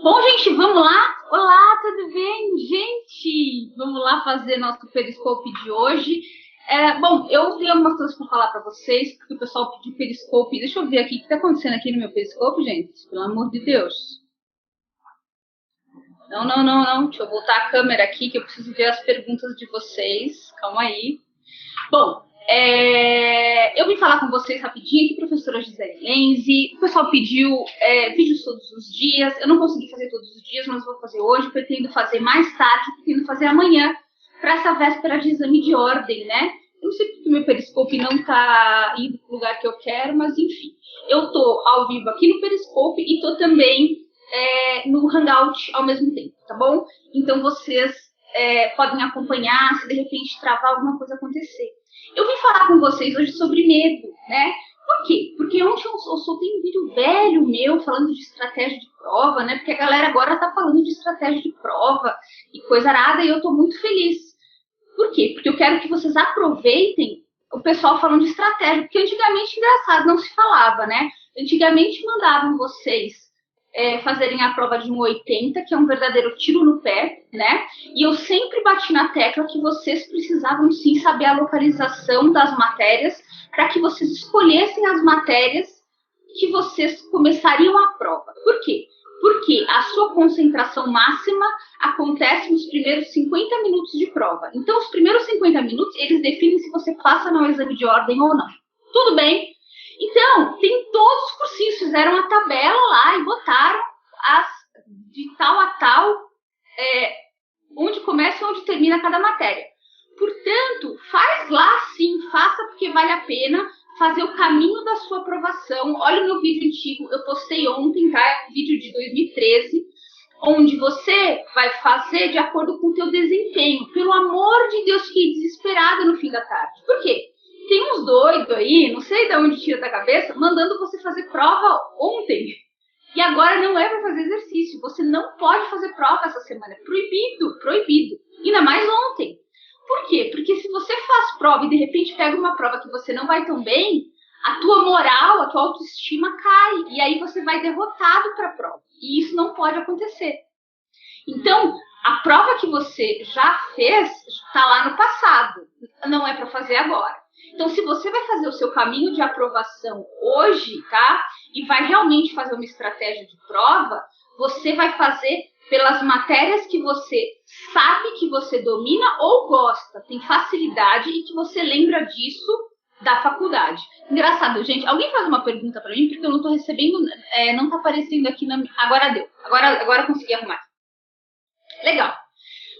Bom, gente, vamos lá? Olá, tudo bem? Gente, vamos lá fazer nosso Periscope de hoje. Bom, eu tenho algumas coisas para falar para vocês, porque o pessoal pediu Periscope. Deixa eu ver aqui o que está acontecendo aqui no meu Periscope, gente. Pelo amor de Deus. Não. Deixa eu voltar a câmera aqui, que eu preciso ver as perguntas de vocês. Calma aí. Bom, eu vim falar com vocês rapidinho aqui, professora Gisele Lenzi. O pessoal pediu vídeos todos os dias. Eu não consegui fazer todos os dias, mas vou fazer hoje. Pretendo fazer mais tarde, pretendo fazer amanhã, para essa véspera de exame de ordem, né? Eu não sei porque o meu Periscope não está indo para o lugar que eu quero, mas enfim. Eu estou ao vivo aqui no Periscope e estou também no Hangout ao mesmo tempo, tá bom? Então vocês podem acompanhar se de repente travar alguma coisa acontecer. Eu vim falar com vocês hoje sobre medo, né? Por quê? Porque ontem eu soltei um vídeo velho meu falando de estratégia de prova, né? Porque a galera agora tá falando de estratégia de prova e coisa arada e eu tô muito feliz. Por quê? Porque eu quero que vocês aproveitem o pessoal falando de estratégia, porque antigamente, engraçado, não se falava, né? Antigamente mandavam vocês fazerem a prova de um 80, que é um verdadeiro tiro no pé, né? E eu sempre bati na tecla que vocês precisavam sim saber a localização das matérias para que vocês escolhessem as matérias que vocês começariam a prova. Por quê? Porque a sua concentração máxima acontece nos primeiros 50 minutos de prova. Então, os primeiros 50 minutos, eles definem se você passa no exame de ordem ou não. Tudo bem? Então, todos os cursinhos fizeram a tabela lá e botaram de tal a tal, onde começa e onde termina cada matéria. Portanto, faz lá sim, faça porque vale a pena fazer o caminho da sua aprovação. Olha o meu vídeo antigo, eu postei ontem, tá? Vídeo de 2013, onde você vai fazer de acordo com o teu desempenho. Pelo amor de Deus, fiquei desesperada no fim da tarde. Por quê? Tem uns doidos aí, não sei de onde tira da cabeça, mandando você fazer prova ontem. E agora não é para fazer exercício. Você não pode fazer prova essa semana. É proibido, proibido. Ainda mais ontem. Por quê? Porque se você faz prova e de repente pega uma prova que você não vai tão bem, a tua moral, a tua autoestima cai. E aí você vai derrotado para a prova. E isso não pode acontecer. Então, a prova que você já fez está lá no passado. Não é para fazer agora. Então, se você vai fazer o seu caminho de aprovação hoje, tá? E vai realmente fazer uma estratégia de prova, você vai fazer pelas matérias que você sabe que você domina ou gosta, tem facilidade e que você lembra disso da faculdade. Engraçado, gente. Alguém faz uma pergunta para mim, porque eu não estou recebendo, não está aparecendo aqui na... Agora deu. Agora consegui arrumar. Legal.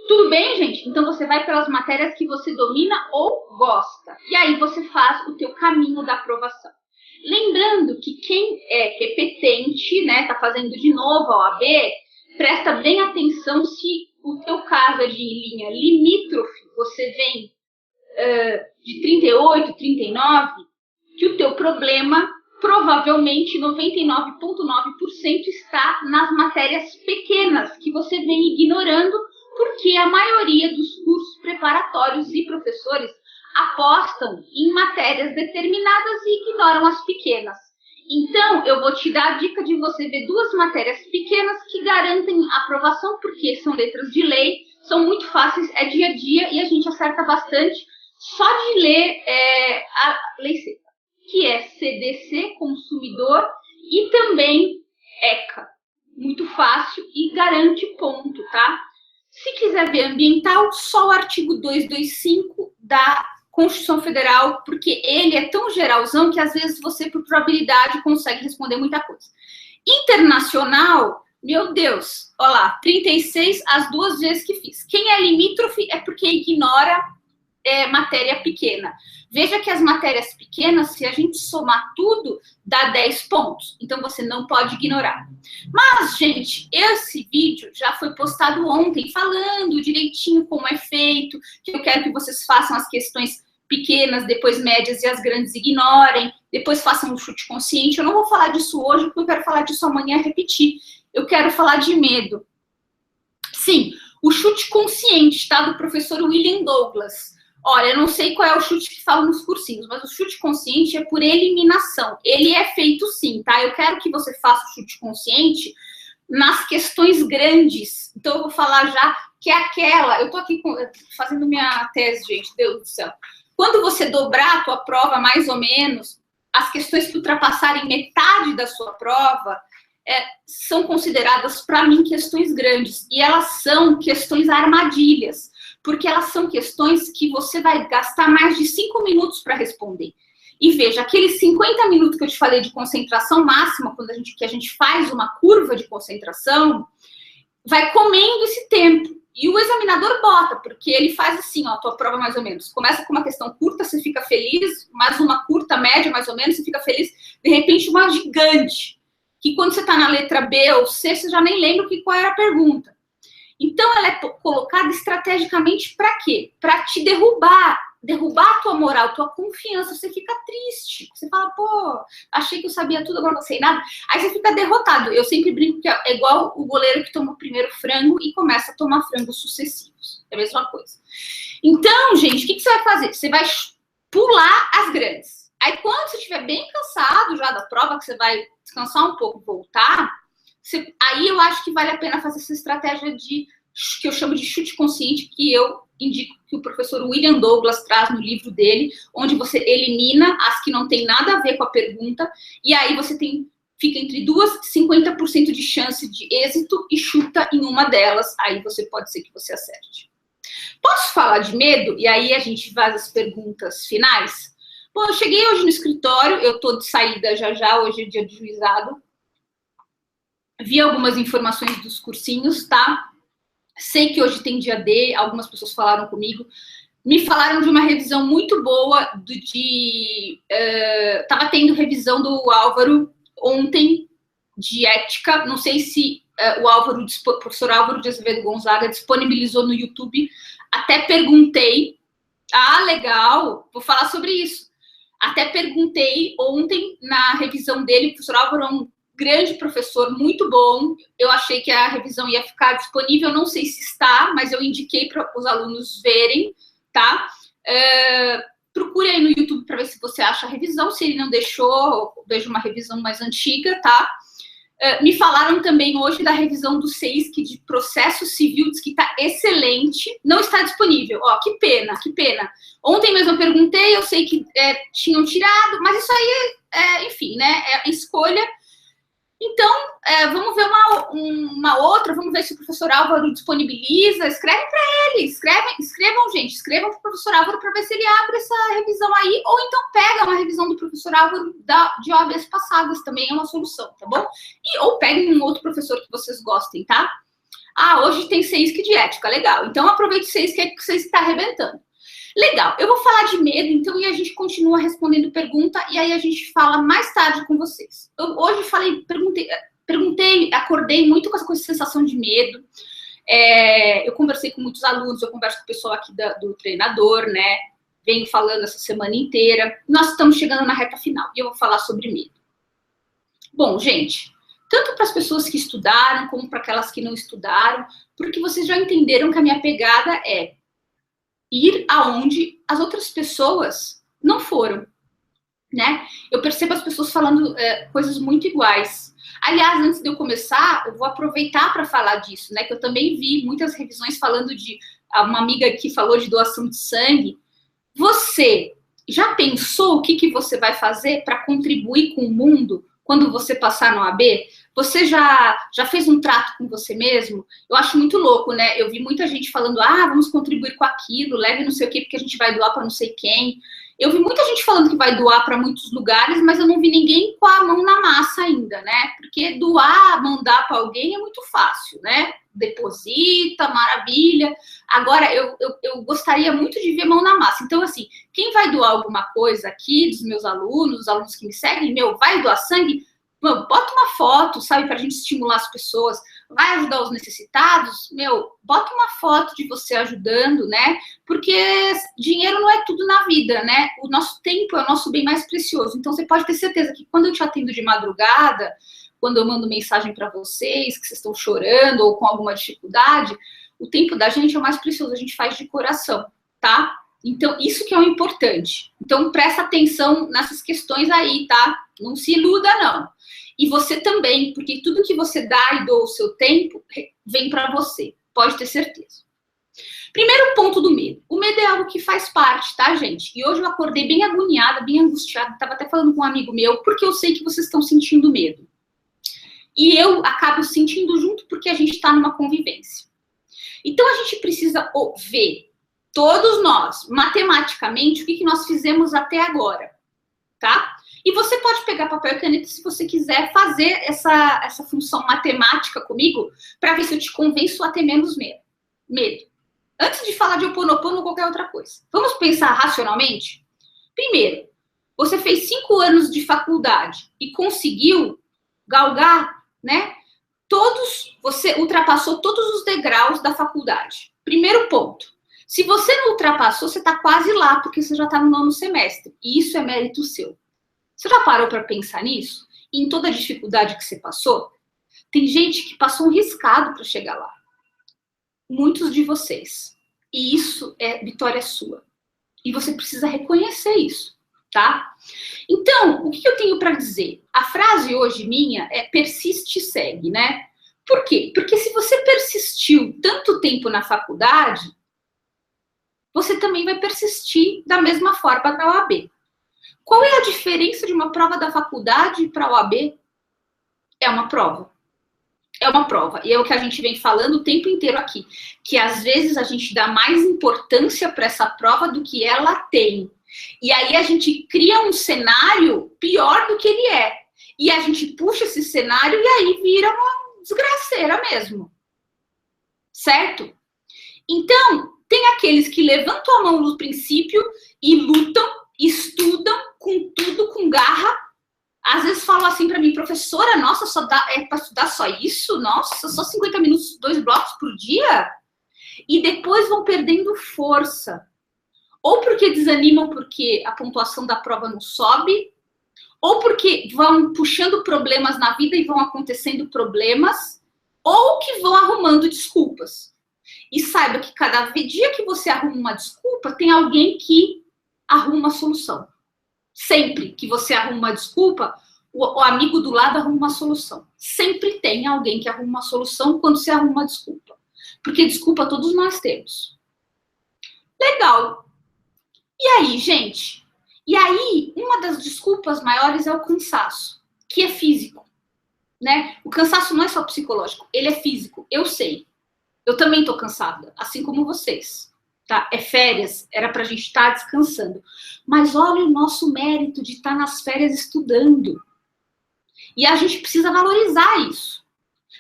Tudo bem, gente? Então você vai pelas matérias que você domina ou gosta. E aí você faz o teu caminho da aprovação. Lembrando que quem é repetente, né, tá fazendo de novo a OAB, presta bem atenção se o teu caso é de linha limítrofe, você vem de 38, 39, que o teu problema provavelmente 99,9% está nas matérias pequenas que você vem ignorando, porque a maioria dos cursos preparatórios e professores apostam em matérias determinadas e ignoram as pequenas. Então, eu vou te dar a dica de você ver duas matérias pequenas que garantem aprovação, porque são letras de lei, são muito fáceis, é dia a dia e a gente acerta bastante só de ler a lei seca, que é CDC, consumidor, e também ECA. Muito fácil e garante ponto, tá? Se quiser ver ambiental, só o artigo 225 da Constituição Federal, porque ele é tão geralzão que às vezes você, por probabilidade, consegue responder muita coisa. Internacional, meu Deus, olha lá, 36 as duas vezes que fiz. Quem é limítrofe é porque ignora matéria pequena. Veja que as matérias pequenas, se a gente somar tudo, dá 10 pontos. Então, você não pode ignorar. Mas, gente, esse vídeo já foi postado ontem, falando direitinho como é feito, que eu quero que vocês façam as questões pequenas, depois médias e as grandes ignorem, depois façam um chute consciente. Eu não vou falar disso hoje, porque eu quero falar disso amanhã e repetir. Eu quero falar de medo. Sim, o chute consciente, tá? Do professor William Douglas. Olha, eu não sei qual é o chute que fala nos cursinhos, mas o chute consciente é por eliminação. Ele é feito sim, tá? Eu quero que você faça o chute consciente nas questões grandes. Então, eu vou falar já que é aquela... Eu tô aqui fazendo minha tese, gente, Deus do céu. Quando você dobrar a tua prova, mais ou menos, as questões que ultrapassarem metade da sua prova são consideradas, para mim, questões grandes. E elas são questões armadilhas, porque elas são questões que você vai gastar mais de 5 minutos para responder. E veja, aqueles 50 minutos que eu te falei de concentração máxima, quando a gente faz uma curva de concentração, vai comendo esse tempo. E o examinador bota, porque ele faz assim, ó, a tua prova mais ou menos. Começa com uma questão curta, você fica feliz, mais uma curta, média, mais ou menos, você fica feliz. De repente, uma gigante, que quando você está na letra B ou C, você já nem lembra qual era a pergunta. Então, ela é colocada estrategicamente para quê? Para te derrubar a tua moral, a tua confiança. Você fica triste. Você fala, pô, achei que eu sabia tudo, agora não sei nada. Aí você fica derrotado. Eu sempre brinco que é igual o goleiro que toma o primeiro frango e começa a tomar frangos sucessivos. É a mesma coisa. Então, gente, o que você vai fazer? Você vai pular as grandes. Aí, quando você estiver bem cansado já da prova, que você vai descansar um pouco e voltar... Aí eu acho que vale a pena fazer essa estratégia que eu chamo de chute consciente, que eu indico que o professor William Douglas traz no livro dele, onde você elimina as que não tem nada a ver com a pergunta, e aí você fica entre 50% de chance de êxito e chuta em uma delas, aí pode ser que você acerte. Posso falar de medo? E aí a gente faz as perguntas finais? Bom, eu cheguei hoje no escritório, eu tô de saída já, hoje é dia de juizado. Vi algumas informações dos cursinhos, tá? Sei que hoje tem dia D, algumas pessoas falaram comigo. Me falaram de uma revisão muito boa, tava tendo revisão do Álvaro ontem, de ética. Não sei se o professor Álvaro de Azevedo Gonzaga disponibilizou no YouTube. Até perguntei. Ah, legal, vou falar sobre isso. Até perguntei ontem na revisão dele, o professor Álvaro é um grande professor, muito bom. Eu achei que a revisão ia ficar disponível, não sei se está, mas eu indiquei para os alunos verem, tá? Procure aí no YouTube para ver se você acha a revisão. Se ele não deixou, veja uma revisão mais antiga, tá? Me falaram também hoje da revisão do SEISC de processo civil, diz que está excelente, não está disponível. Ó, que pena, que pena. Ontem mesmo eu perguntei, eu sei que tinham tirado, mas isso aí, enfim, né? É escolha. Então, vamos ver uma outra, vamos ver se o professor Álvaro disponibiliza. Escreve para ele, escrevam, gente, escrevam para o professor Álvaro para ver se ele abre essa revisão aí, ou então pega uma revisão do professor Álvaro de OABs passadas, também é uma solução, tá bom? Ou peguem um outro professor que vocês gostem, tá? Ah, hoje tem SEISC de ética, legal. Então, aproveite o SEISC que vocês estão arrebentando. Legal, eu vou falar de medo, então, e a gente continua respondendo pergunta, e aí a gente fala mais tarde com vocês. Eu hoje perguntei, acordei muito com essa sensação de medo. Eu conversei com muitos alunos, eu converso com o pessoal aqui do treinador, né? Venho falando essa semana inteira. Nós estamos chegando na reta final, e eu vou falar sobre medo. Bom, gente, tanto para as pessoas que estudaram, como para aquelas que não estudaram, porque vocês já entenderam que a minha pegada é ir aonde as outras pessoas não foram. né? Eu percebo as pessoas falando coisas muito iguais. Aliás, antes de eu começar, eu vou aproveitar para falar disso, né? Que eu também vi muitas revisões falando de uma amiga que falou de doação de sangue. Você já pensou o que você vai fazer para contribuir com o mundo quando você passar no AB? Você já fez um trato com você mesmo? Eu acho muito louco, né? Eu vi muita gente falando, vamos contribuir com aquilo, leve não sei o quê, porque a gente vai doar para não sei quem. Eu vi muita gente falando que vai doar para muitos lugares, mas eu não vi ninguém com a mão na massa ainda, né? Porque doar, mandar para alguém é muito fácil, né? Deposita, maravilha. Agora, eu gostaria muito de ver mão na massa. Então, assim, quem vai doar alguma coisa aqui, dos meus alunos, dos alunos que me seguem, vai doar sangue? Bota uma foto, sabe, para a gente estimular as pessoas. Vai ajudar os necessitados? Bota uma foto de você ajudando, né? Porque dinheiro não é tudo na vida, né? O nosso tempo é o nosso bem mais precioso. Então, você pode ter certeza que quando eu te atendo de madrugada, quando eu mando mensagem para vocês, que vocês estão chorando ou com alguma dificuldade, o tempo da gente é o mais precioso, a gente faz de coração, tá? Então, isso que é o importante. Então, presta atenção nessas questões aí, tá? Não se iluda, não. E você também, porque tudo que você dá e doa o seu tempo, vem para você. Pode ter certeza. Primeiro ponto do medo. O medo é algo que faz parte, tá, gente? E hoje eu acordei bem agoniada, bem angustiada. Estava até falando com um amigo meu, porque eu sei que vocês estão sentindo medo. E eu acabo sentindo junto porque a gente está numa convivência. Então, a gente precisa ver, todos nós, matematicamente, o que nós fizemos até agora, tá? E você pode pegar papel e caneta se você quiser fazer essa função matemática comigo para ver se eu te convenço a ter menos medo. Antes de falar de Ho Oponopono ou qualquer outra coisa. Vamos pensar racionalmente? Primeiro, você fez 5 anos de faculdade e conseguiu galgar, né? Você ultrapassou todos os degraus da faculdade. Primeiro ponto. Se você não ultrapassou, você está quase lá, porque você já está no 9º semestre. E isso é mérito seu. Você já parou para pensar nisso? E em toda a dificuldade que você passou? Tem gente que passou um riscado para chegar lá. Muitos de vocês. E isso é vitória sua. E você precisa reconhecer isso, tá? Então, o que eu tenho para dizer? A frase hoje minha é persiste e segue, né? Por quê? Porque se você persistiu tanto tempo na faculdade, você também vai persistir da mesma forma na OAB. Qual é a diferença de uma prova da faculdade para a OAB? É uma prova. É uma prova. E é o que a gente vem falando o tempo inteiro aqui. Que às vezes a gente dá mais importância para essa prova do que ela tem. E aí a gente cria um cenário pior do que ele é. E a gente puxa esse cenário e aí vira uma desgraceira mesmo. Certo? Então, tem aqueles que levantam a mão no princípio e lutam, estudam com tudo, com garra. Às vezes falam assim para mim, professora, nossa, é para estudar só isso? Nossa, só 50 minutos, 2 blocos por dia? E depois vão perdendo força. Ou porque desanimam porque a pontuação da prova não sobe, ou porque vão puxando problemas na vida e vão acontecendo problemas, ou que vão arrumando desculpas. E saiba que cada dia que você arruma uma desculpa, tem alguém que arruma a solução. Sempre que você arruma uma desculpa, o amigo do lado arruma uma solução. Sempre tem alguém que arruma uma solução quando você arruma uma desculpa. Porque desculpa todos nós temos. Legal. E aí, gente? E aí, uma das desculpas maiores é o cansaço, que é físico, né? O cansaço não é só psicológico, ele é físico, eu sei. Eu também tô cansada, assim como vocês. Tá? É férias, era pra gente estar descansando. Mas olha o nosso mérito de estar nas férias estudando. E a gente precisa valorizar isso.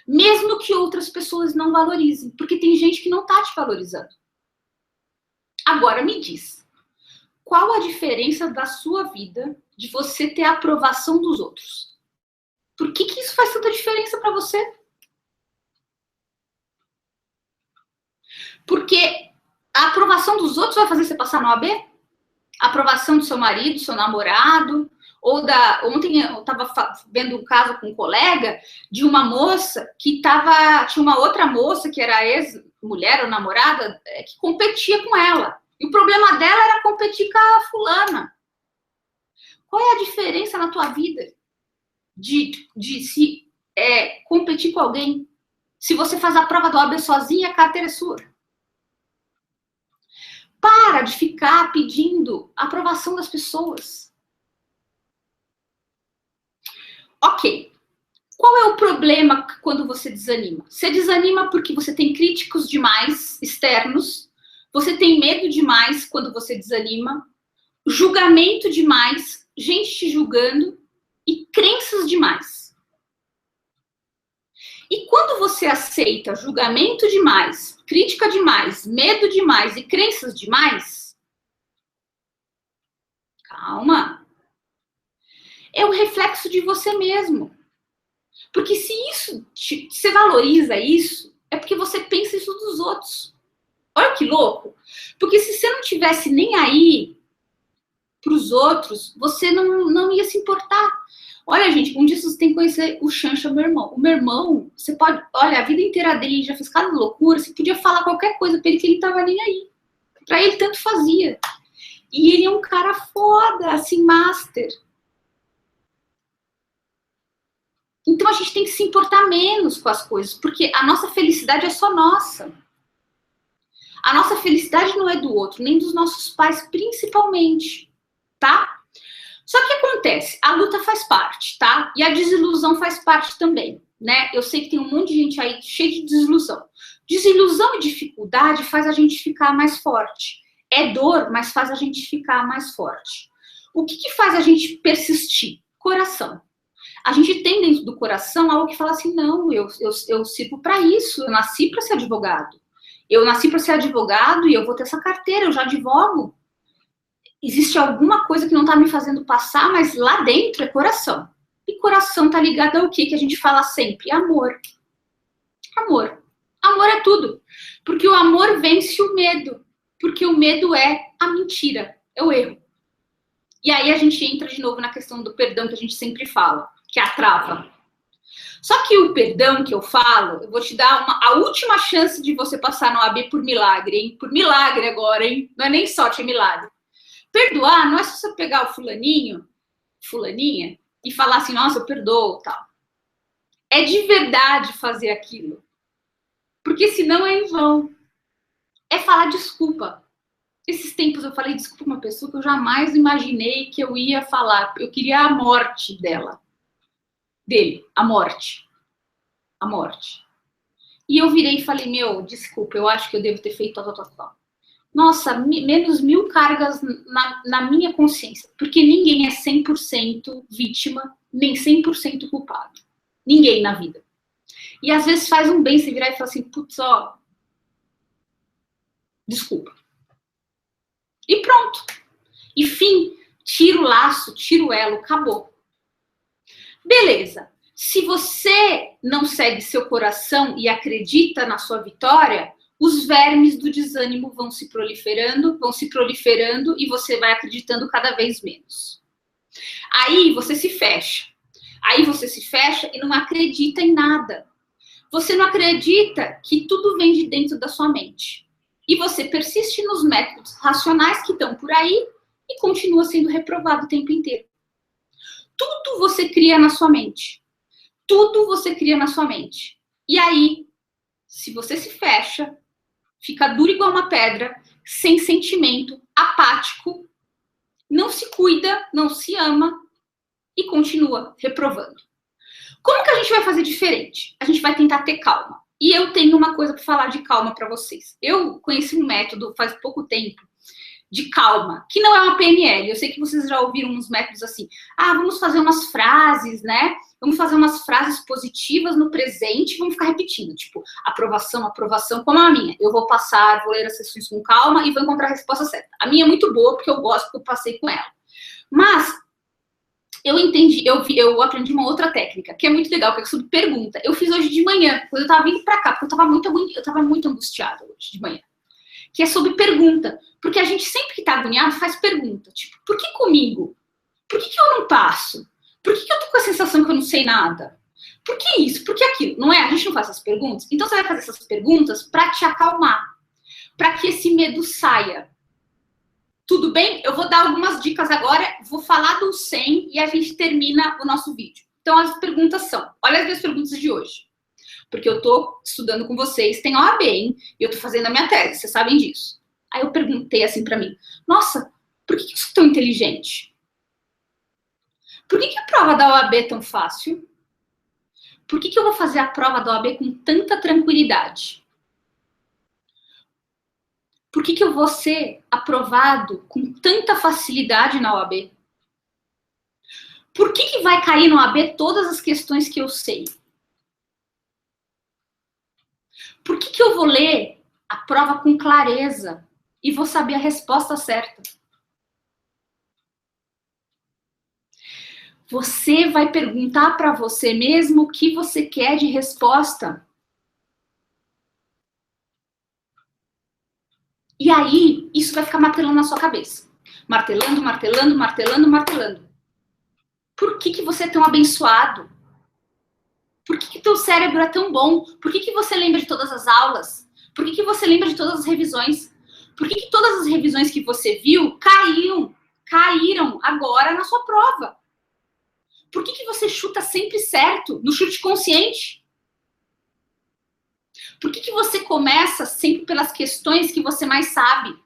Mesmo que outras pessoas não valorizem. Porque tem gente que não tá te valorizando. Agora me diz. Qual a diferença da sua vida de você ter a aprovação dos outros? Por que isso faz tanta diferença para você? Porque a aprovação dos outros vai fazer você passar no AB? A aprovação do seu marido, do seu namorado, ontem eu estava vendo um caso com um colega de uma moça que tinha uma outra moça que era ex-mulher ou namorada que competia com ela. E o problema dela era competir com a fulana. Qual é a diferença na tua vida de se competir com alguém? Se você faz a prova do OAB sozinha, a carteira é sua. Para de ficar pedindo a aprovação das pessoas. Ok. Qual é o problema quando você desanima? Você desanima porque você tem críticos demais externos, você tem medo demais quando você desanima, julgamento demais, gente te julgando e crenças demais. E quando você aceita julgamento demais, crítica demais, medo demais e crenças demais, calma. É o reflexo de você mesmo. Porque se você valoriza isso, é porque você pensa isso dos outros. Olha que louco. Porque se você não tivesse nem aí para os outros, você não ia se importar. Olha, gente, um dia vocês têm que conhecer o Xancha, meu irmão. O meu irmão, você pode... Olha, a vida inteira dele já fez cada loucura. Você podia falar qualquer coisa para ele que ele não tava nem aí. Para ele, tanto fazia. E ele é um cara foda, assim, master. Então a gente tem que se importar menos com as coisas, porque a nossa felicidade é só nossa. A nossa felicidade não é do outro, nem dos nossos pais, principalmente, tá? Só que acontece, a luta faz parte, tá? E a desilusão faz parte também, né? Eu sei que tem um monte de gente aí cheia de desilusão. Desilusão e dificuldade faz a gente ficar mais forte. É dor, mas faz a gente ficar mais forte. O que faz a gente persistir? Coração. A gente tem dentro do coração algo que fala assim, não, eu sirvo para isso, eu nasci para ser advogado. Eu nasci para ser advogado e eu vou ter essa carteira, eu já advogo. Existe alguma coisa que não está me fazendo passar, mas lá dentro é coração. E coração tá ligado ao quê? Que a gente fala sempre? Amor. Amor. Amor é tudo. Porque o amor vence o medo. Porque o medo é a mentira, é o erro. E aí a gente entra de novo na questão do perdão que a gente sempre fala, que é a trava. Só que o perdão que eu falo, eu vou te dar a última chance de você passar no AB por milagre, hein? Por milagre agora, hein? Não é nem sorte, é milagre. Perdoar não é só você pegar o fulaninho, fulaninha, e falar assim, nossa, eu perdoo, tal. É de verdade fazer aquilo. Porque senão é em vão. É falar desculpa. Esses tempos eu falei desculpa uma pessoa que eu jamais imaginei que eu ia falar. Eu queria a morte dela. Dele, a morte. A morte. E eu virei e falei, meu, desculpa, eu acho que eu devo ter feito tal. Nossa, menos 1000 cargas na minha consciência. Porque ninguém é 100% vítima, nem 100% culpado. Ninguém na vida. E às vezes faz um bem você virar e falar assim, putz, ó, desculpa. E pronto. E fim, tira o laço, tira o elo, acabou. Beleza. Se você não segue seu coração e acredita na sua vitória, os vermes do desânimo vão se proliferando e você vai acreditando cada vez menos. Aí você se fecha. Aí você se fecha e não acredita em nada. Você não acredita que tudo vem de dentro da sua mente. E você persiste nos métodos racionais que estão por aí e continua sendo reprovado o tempo inteiro. Tudo você cria na sua mente. Tudo você cria na sua mente. E aí, se você se fecha, fica duro igual uma pedra, sem sentimento, apático, não se cuida, não se ama e continua reprovando. Como que a gente vai fazer diferente? A gente vai tentar ter calma. E eu tenho uma coisa para falar de calma para vocês. Eu conheci um método faz pouco tempo de calma, que não é uma PNL. Eu sei que vocês já ouviram uns métodos assim. Ah, vamos fazer umas frases, né? Vamos fazer umas frases positivas no presente e vamos ficar repetindo. Tipo, aprovação, aprovação, como a minha. Eu vou passar, vou ler as sessões com calma e vou encontrar a resposta certa. A minha é muito boa porque eu gosto, porque eu passei com ela. Mas eu entendi, eu aprendi uma outra técnica, que é muito legal, que é sobre pergunta. Eu fiz hoje de manhã, quando eu tava vindo pra cá, porque eu tava muito angustiada hoje de manhã. Que é sobre pergunta. Porque a gente sempre que tá agoniado faz pergunta. Tipo, por que comigo? Por que eu não passo? Por que eu tô com a sensação que eu não sei nada? Por que isso? Por que aquilo? Não é? A gente não faz essas perguntas? Então você vai fazer essas perguntas pra te acalmar. Pra que esse medo saia. Tudo bem? Eu vou dar algumas dicas agora, vou falar do 100 e a gente termina o nosso vídeo. Então, as perguntas são, olha as minhas perguntas de hoje. Porque eu tô estudando com vocês, tem OAB, hein? E eu tô fazendo a minha tese, vocês sabem disso. Aí eu perguntei assim pra mim, nossa, por que eu sou tão inteligente? Por que a prova da OAB é tão fácil? Por que eu vou fazer a prova da OAB com tanta tranquilidade? Por que eu vou ser aprovado com tanta facilidade na OAB? Por que vai cair na OAB todas as questões que eu sei? Por que eu vou ler a prova com clareza e vou saber a resposta certa? Você vai perguntar para você mesmo o que você quer de resposta. E aí, isso vai ficar martelando na sua cabeça. Martelando, martelando, martelando, martelando. Por que você é tão abençoado? Por que teu cérebro é tão bom? Por que você lembra de todas as aulas? Por que você lembra de todas as revisões? Por que todas as revisões que você viu caíram agora na sua prova? Por que você chuta sempre certo no chute consciente? Por que você começa sempre pelas questões que você mais sabe?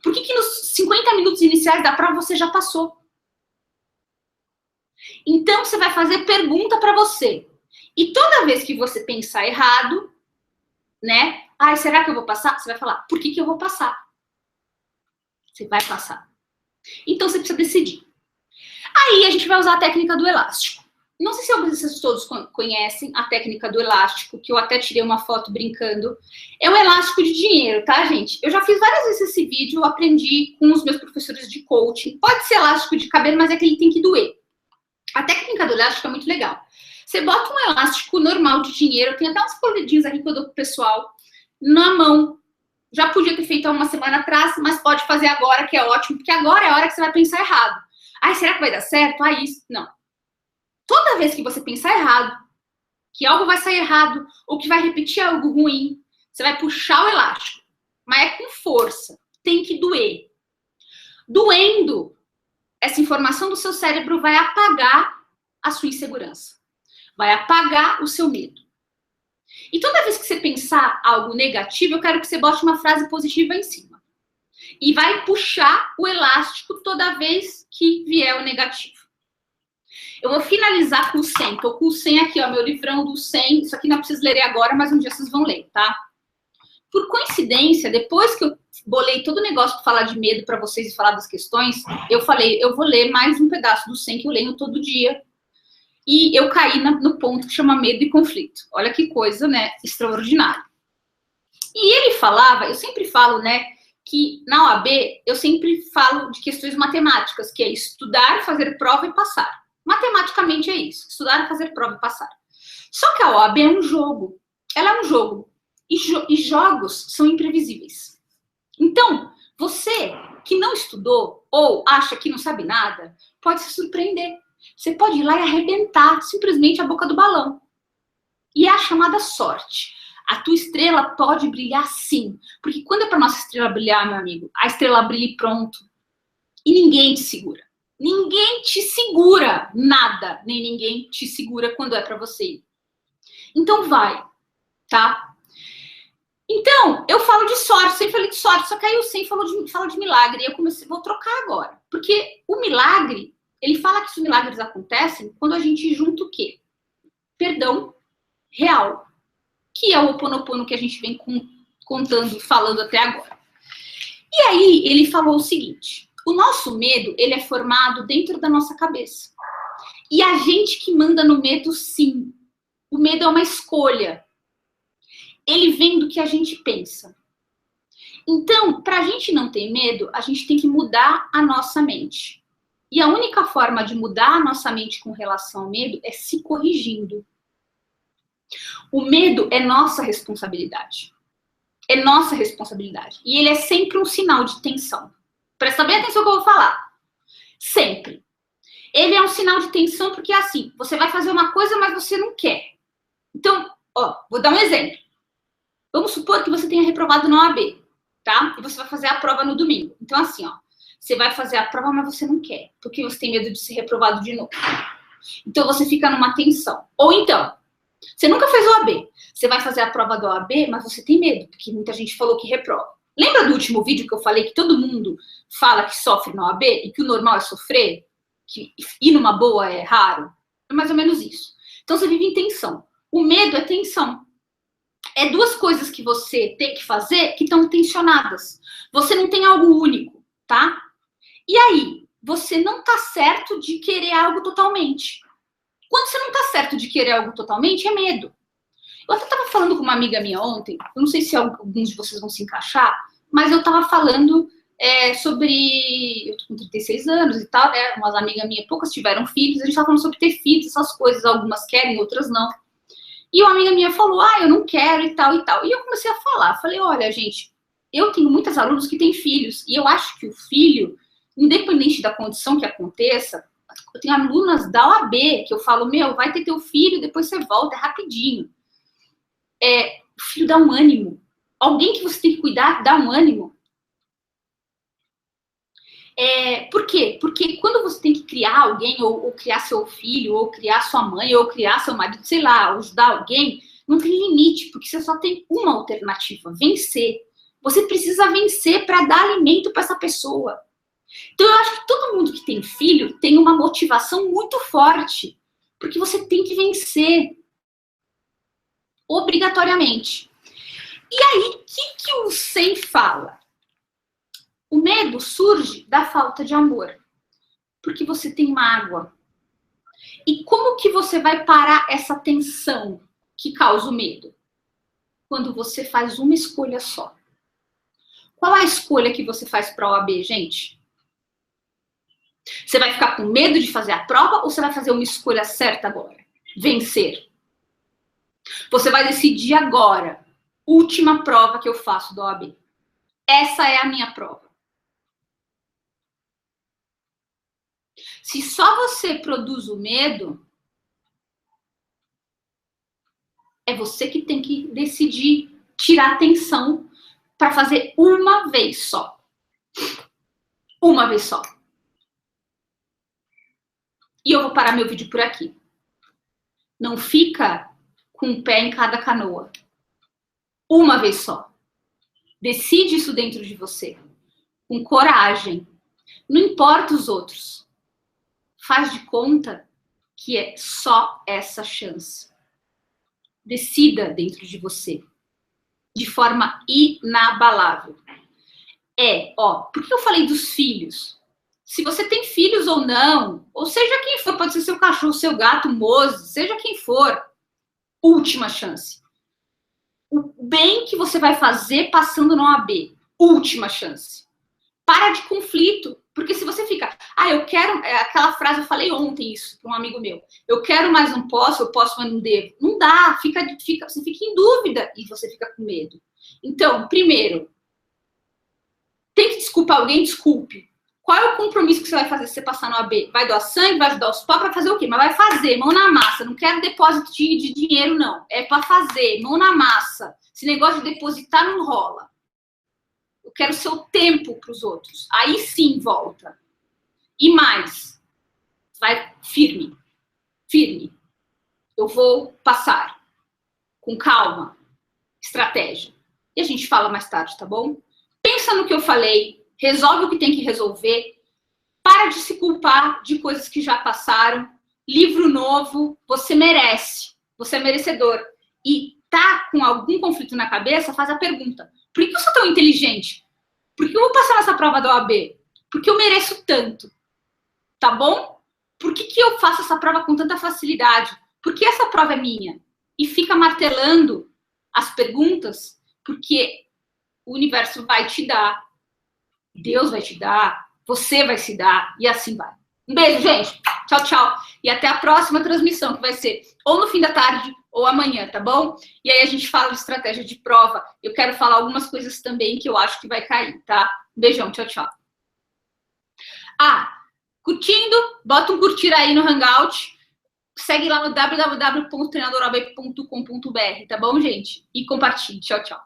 Por que nos 50 minutos iniciais da prova você já passou? Então, você vai fazer pergunta para você. E toda vez que você pensar errado, né? Ai, será que eu vou passar? Você vai falar, por que eu vou passar? Você vai passar. Então, você precisa decidir. Aí, a gente vai usar a técnica do elástico. Não sei se vocês todos conhecem a técnica do elástico, que eu até tirei uma foto brincando. É um elástico de dinheiro, tá, gente? Eu já fiz várias vezes esse vídeo, eu aprendi com os meus professores de coaching. Pode ser elástico de cabelo, mas é que ele tem que doer. A técnica do elástico é muito legal. Você bota um elástico normal de dinheiro, tem até uns coloridinhos aqui que eu dou pro pessoal, na mão. Já podia ter feito há uma semana atrás, mas pode fazer agora, que é ótimo, porque agora é a hora que você vai pensar errado. Ai, será que vai dar certo? Ah, isso. Não. Toda vez que você pensar errado, que algo vai sair errado, ou que vai repetir algo ruim, você vai puxar o elástico. Mas é com força. Tem que doer. Doendo, essa informação do seu cérebro vai apagar a sua insegurança. Vai apagar o seu medo. E toda vez que você pensar algo negativo, eu quero que você bote uma frase positiva em cima. E vai puxar o elástico toda vez que vier o negativo. Eu vou finalizar com o 100. Tô com o 100 aqui, ó, meu livrão do 100. Isso aqui não precisa ler agora, mas um dia vocês vão ler, tá? Por coincidência, depois que eu bolei todo o negócio de falar de medo para vocês e falar das questões, eu falei, eu vou ler mais um pedaço do 100 que eu leio todo dia. E eu caí no ponto que chama medo e conflito. Olha que coisa, né? Extraordinária. E ele falava, eu sempre falo, né, que na OAB eu sempre falo de questões matemáticas, que é estudar, fazer prova e passar. Matematicamente é isso, estudar, fazer prova e passar. Só que a OAB é um jogo. Ela é um jogo. E jogos são imprevisíveis. Então, você que não estudou ou acha que não sabe nada, pode se surpreender. Você pode ir lá e arrebentar simplesmente a boca do balão. E é a chamada sorte. A tua estrela pode brilhar sim. Porque quando é para nossa estrela brilhar, meu amigo, a estrela brilha e pronto. E ninguém te segura. Ninguém te segura. Nada. Nem ninguém te segura quando é para você. Então vai, tá? Então, eu falo de sorte, sempre falei de sorte, só que aí eu sempre falo de milagre. E eu comecei, vou trocar agora. Porque o milagre, ele fala que os milagres acontecem quando a gente junta o quê? Perdão real, que é o Ho Oponopono que a gente vem contando, falando até agora. E aí, ele falou o seguinte, o nosso medo, ele é formado dentro da nossa cabeça. E a gente que manda no medo, sim. O medo é uma escolha. Ele vem do que a gente pensa. Então, para a gente não ter medo, a gente tem que mudar a nossa mente. E a única forma de mudar a nossa mente com relação ao medo é se corrigindo. O medo é nossa responsabilidade. É nossa responsabilidade. E ele é sempre um sinal de tensão. Presta bem atenção no que eu vou falar. Sempre. Ele é um sinal de tensão porque é assim, você vai fazer uma coisa, mas você não quer. Então, ó, vou dar um exemplo. Vamos supor que você tenha reprovado na OAB. tá? E você vai fazer a prova no domingo. Então, assim, ó, você vai fazer a prova, mas você não quer, porque você tem medo de ser reprovado de novo. Então, você fica numa tensão. Ou então, você nunca fez o OAB. Você vai fazer a prova do OAB, mas você tem medo, porque muita gente falou que reprova. Lembra do último vídeo que eu falei que todo mundo fala que sofre no OAB e que o normal é sofrer? Que ir numa boa é raro? É mais ou menos isso. Então, você vive em tensão. O medo é tensão. É duas coisas que você tem que fazer que estão tensionadas. Você não tem algo único, tá? E aí, você não tá certo de querer algo totalmente. Quando você não tá certo de querer algo totalmente, é medo. Eu até tava falando com uma amiga minha ontem, eu não sei se alguns de vocês vão se encaixar, mas eu tava falando sobre... Eu tô com 36 anos e tal, né? Umas amigas minhas, poucas tiveram filhos, a gente tava falando sobre ter filhos, essas coisas, algumas querem, outras não. E uma amiga minha falou, eu não quero e tal e tal. E eu comecei a falar, falei, olha, gente, eu tenho muitas alunos que têm filhos, e eu acho que o filho, independente da condição que aconteça, eu tenho alunas da OAB que eu falo, vai ter teu filho, depois você volta, é rapidinho. O filho dá um ânimo. Alguém que você tem que cuidar dá um ânimo. Por quê? Porque quando você tem que criar alguém, ou criar seu filho, ou criar sua mãe, ou criar seu marido, sei lá, ajudar alguém, não tem limite, porque você só tem uma alternativa, vencer. Você precisa vencer para dar alimento para essa pessoa. Então, eu acho que todo mundo que tem filho tem uma motivação muito forte, porque você tem que vencer, obrigatoriamente. E aí, o que o Sen fala? O medo surge da falta de amor, porque você tem mágoa. E como que você vai parar essa tensão que causa o medo? Quando você faz uma escolha só. Qual é a escolha que você faz para a OAB, gente? Você vai ficar com medo de fazer a prova ou você vai fazer uma escolha certa agora? Vencer. Você vai decidir agora, última prova que eu faço da OAB. Essa é a minha prova. Se só você produz o medo, é você que tem que decidir tirar a atenção para fazer uma vez só. Uma vez só. E eu vou parar meu vídeo por aqui. Não fica com um pé em cada canoa. Uma vez só. Decide isso dentro de você. Com coragem. Não importa os outros. Faz de conta que é só essa chance. Decida dentro de você. De forma inabalável. Por que eu falei dos filhos? Se você tem filhos ou não, ou seja quem for, pode ser seu cachorro, seu gato, moço, seja quem for, última chance. O bem que você vai fazer passando no OAB, última chance. Para de conflito, porque se você fica, eu quero, aquela frase, eu falei ontem isso para um amigo meu, eu quero, mas não posso, eu posso, mas não devo. Não dá, você fica em dúvida e você fica com medo. Então, primeiro, tem que desculpar alguém, desculpe. Qual é o compromisso que você vai fazer se você passar no AB? Vai doar sangue, vai ajudar os pobres, vai fazer o quê? Mas vai fazer, mão na massa. Não quero depósito de dinheiro, não. É para fazer, mão na massa. Esse negócio de depositar não rola. Eu quero seu tempo para os outros. Aí sim volta. E mais, vai firme. Firme. Eu vou passar. Com calma. Estratégia. E a gente fala mais tarde, tá bom? Pensa no que eu falei. Resolve o que tem que resolver. Para de se culpar de coisas que já passaram. Livro novo, você merece. Você é merecedor. E tá com algum conflito na cabeça, faz a pergunta. Por que eu sou tão inteligente? Por que eu vou passar nessa prova da OAB? Porque eu mereço tanto. Tá bom? Por que eu faço essa prova com tanta facilidade? Porque essa prova é minha. E fica martelando as perguntas, porque o universo vai te dar. Deus vai te dar, você vai se dar, e assim vai. Um beijo, gente. Tchau, tchau. E até a próxima transmissão, que vai ser ou no fim da tarde ou amanhã, tá bom? E aí a gente fala de estratégia de prova. Eu quero falar algumas coisas também que eu acho que vai cair, tá? Um beijão, tchau, tchau. Curtindo, bota um curtir aí no Hangout. Segue lá no www.treinadorab.com.br, tá bom, gente? E compartilhe. Tchau, tchau.